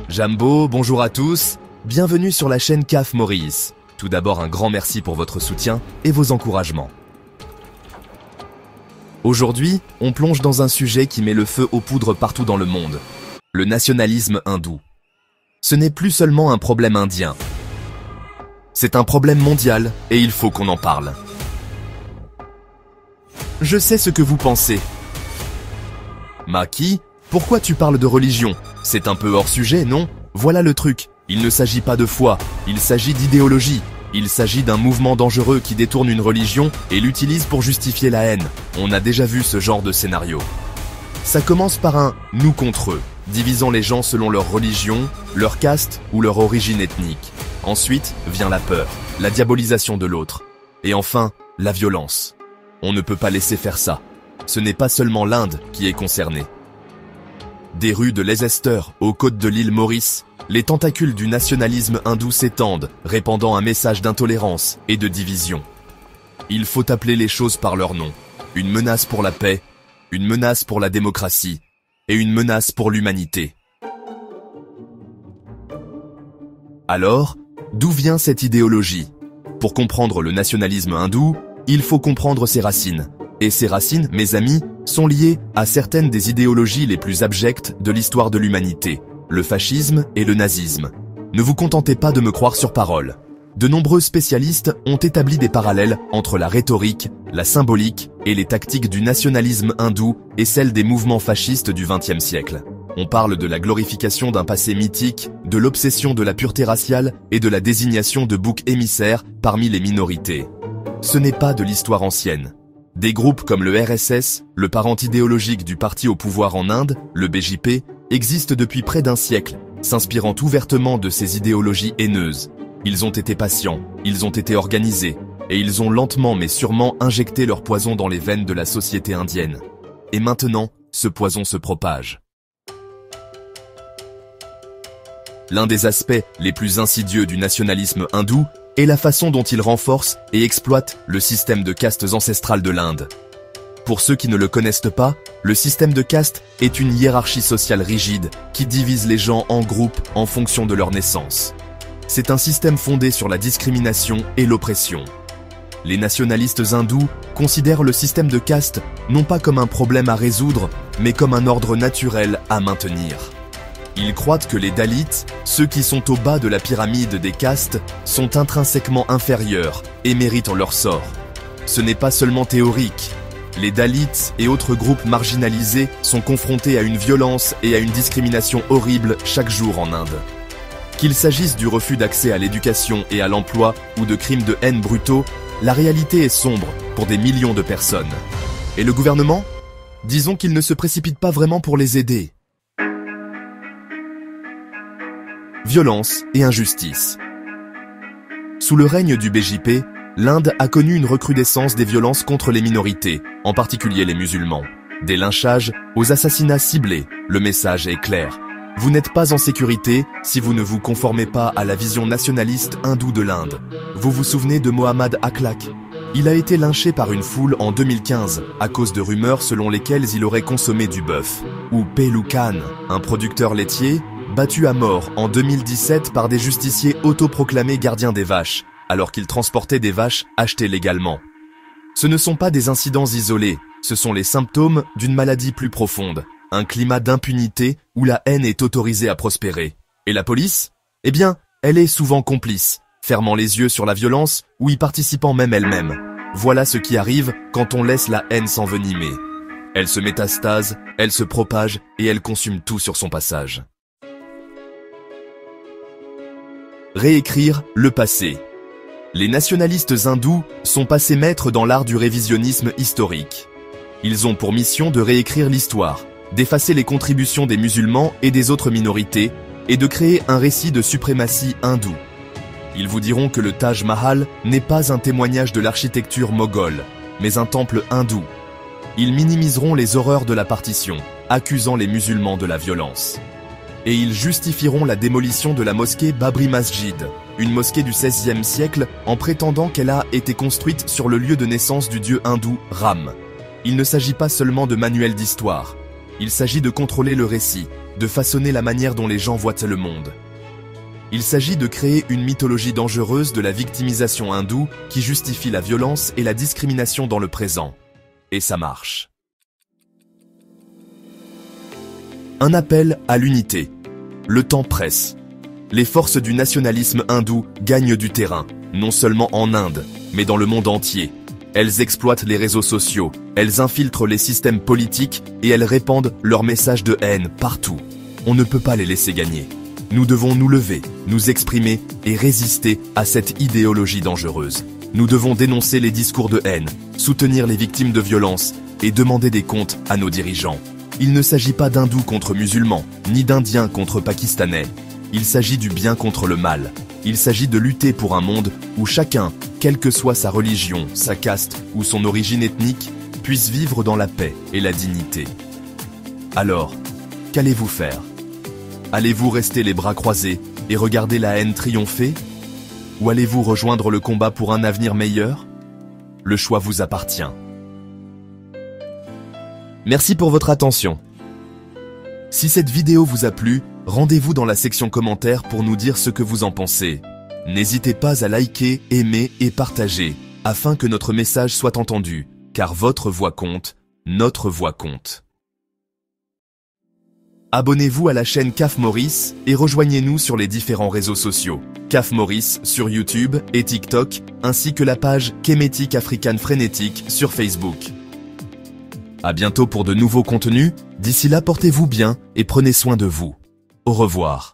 Jambo, bonjour à tous, bienvenue sur la chaîne CAF Maurice. Tout d'abord un grand merci pour votre soutien et vos encouragements. Aujourd'hui, on plonge dans un sujet qui met le feu aux poudres partout dans le monde, le nationalisme hindou. Ce n'est plus seulement un problème indien. C'est un problème mondial et il faut qu'on en parle. Je sais ce que vous pensez. Maki, pourquoi tu parles de religion? C'est un peu hors sujet, non? Voilà le truc, il ne s'agit pas de foi, il s'agit d'idéologie. Il s'agit d'un mouvement dangereux qui détourne une religion et l'utilise pour justifier la haine. On a déjà vu ce genre de scénario. Ça commence par un « nous contre eux », divisant les gens selon leur religion, leur caste ou leur origine ethnique. Ensuite vient la peur, la diabolisation de l'autre. Et enfin, la violence. On ne peut pas laisser faire ça. Ce n'est pas seulement l'Inde qui est concernée. Des rues de Leicester aux côtes de l'île Maurice, les tentacules du nationalisme hindou s'étendent, répandant un message d'intolérance et de division. Il faut appeler les choses par leur nom. Une menace pour la paix, une menace pour la démocratie et une menace pour l'humanité. Alors, d'où vient cette idéologie? Pour comprendre le nationalisme hindou, il faut comprendre ses racines. Et ces racines, mes amis, sont liées à certaines des idéologies les plus abjectes de l'histoire de l'humanité, le fascisme et le nazisme. Ne vous contentez pas de me croire sur parole. De nombreux spécialistes ont établi des parallèles entre la rhétorique, la symbolique et les tactiques du nationalisme hindou et celles des mouvements fascistes du XXe siècle. On parle de la glorification d'un passé mythique, de l'obsession de la pureté raciale et de la désignation de boucs émissaires parmi les minorités. Ce n'est pas de l'histoire ancienne. Des groupes comme le RSS, le parent idéologique du parti au pouvoir en Inde, le BJP, existent depuis près d'un siècle, s'inspirant ouvertement de ces idéologies haineuses. Ils ont été patients, ils ont été organisés, et ils ont lentement mais sûrement injecté leur poison dans les veines de la société indienne. Et maintenant, ce poison se propage. L'un des aspects les plus insidieux du nationalisme hindou est la façon dont il renforce et exploite le système de castes ancestrales de l'Inde. Pour ceux qui ne le connaissent pas, le système de castes est une hiérarchie sociale rigide qui divise les gens en groupes en fonction de leur naissance. C'est un système fondé sur la discrimination et l'oppression. Les nationalistes hindous considèrent le système de castes non pas comme un problème à résoudre, mais comme un ordre naturel à maintenir. Ils croient que les Dalits, ceux qui sont au bas de la pyramide des castes, sont intrinsèquement inférieurs et méritent leur sort. Ce n'est pas seulement théorique. Les Dalits et autres groupes marginalisés sont confrontés à une violence et à une discrimination horrible chaque jour en Inde. Qu'il s'agisse du refus d'accès à l'éducation et à l'emploi ou de crimes de haine brutaux, la réalité est sombre pour des millions de personnes. Et le gouvernement? Disons qu'il ne se précipite pas vraiment pour les aider. Violence et injustice. Sous le règne du BJP, l'Inde a connu une recrudescence des violences contre les minorités, en particulier les musulmans. Des lynchages aux assassinats ciblés, le message est clair. Vous n'êtes pas en sécurité si vous ne vous conformez pas à la vision nationaliste hindoue de l'Inde. Vous vous souvenez de Mohammad Akhlaq? Il a été lynché par une foule en 2015 à cause de rumeurs selon lesquelles il aurait consommé du bœuf. Ou Pelu Khan, un producteur laitier, battu à mort en 2017 par des justiciers autoproclamés gardiens des vaches, alors qu'ils transportaient des vaches achetées légalement. Ce ne sont pas des incidents isolés, ce sont les symptômes d'une maladie plus profonde, un climat d'impunité où la haine est autorisée à prospérer. Et la police? Eh bien, elle est souvent complice, fermant les yeux sur la violence ou y participant même elle-même. Voilà ce qui arrive quand on laisse la haine s'envenimer. Elle se métastase, elle se propage et elle consume tout sur son passage. Réécrire le passé. Les nationalistes hindous sont passés maîtres dans l'art du révisionnisme historique. Ils ont pour mission de réécrire l'histoire, d'effacer les contributions des musulmans et des autres minorités, et de créer un récit de suprématie hindoue. Ils vous diront que le Taj Mahal n'est pas un témoignage de l'architecture moghole, mais un temple hindou. Ils minimiseront les horreurs de la partition, accusant les musulmans de la violence. Et ils justifieront la démolition de la mosquée Babri Masjid, une mosquée du XVIe siècle, en prétendant qu'elle a été construite sur le lieu de naissance du dieu hindou Ram. Il ne s'agit pas seulement de manuels d'histoire. Il s'agit de contrôler le récit, de façonner la manière dont les gens voient le monde. Il s'agit de créer une mythologie dangereuse de la victimisation hindoue qui justifie la violence et la discrimination dans le présent. Et ça marche. Un appel à l'unité. Le temps presse. Les forces du nationalisme hindou gagnent du terrain, non seulement en Inde, mais dans le monde entier. Elles exploitent les réseaux sociaux, elles infiltrent les systèmes politiques et elles répandent leurs messages de haine partout. On ne peut pas les laisser gagner. Nous devons nous lever, nous exprimer et résister à cette idéologie dangereuse. Nous devons dénoncer les discours de haine, soutenir les victimes de violences et demander des comptes à nos dirigeants. Il ne s'agit pas d'hindous contre musulmans, ni d'indiens contre pakistanais. Il s'agit du bien contre le mal. Il s'agit de lutter pour un monde où chacun, quelle que soit sa religion, sa caste ou son origine ethnique, puisse vivre dans la paix et la dignité. Alors, qu'allez-vous faire ? Allez-vous rester les bras croisés et regarder la haine triompher ? Ou allez-vous rejoindre le combat pour un avenir meilleur ? Le choix vous appartient. Merci pour votre attention. Si cette vidéo vous a plu, rendez-vous dans la section commentaires pour nous dire ce que vous en pensez. N'hésitez pas à liker, aimer et partager, afin que notre message soit entendu, car votre voix compte, notre voix compte. Abonnez-vous à la chaîne CAF Maurice et rejoignez-nous sur les différents réseaux sociaux. CAF Maurice sur YouTube et TikTok, ainsi que la page Kemetic African Frénétique sur Facebook. À bientôt pour de nouveaux contenus, d'ici là portez-vous bien et prenez soin de vous. Au revoir.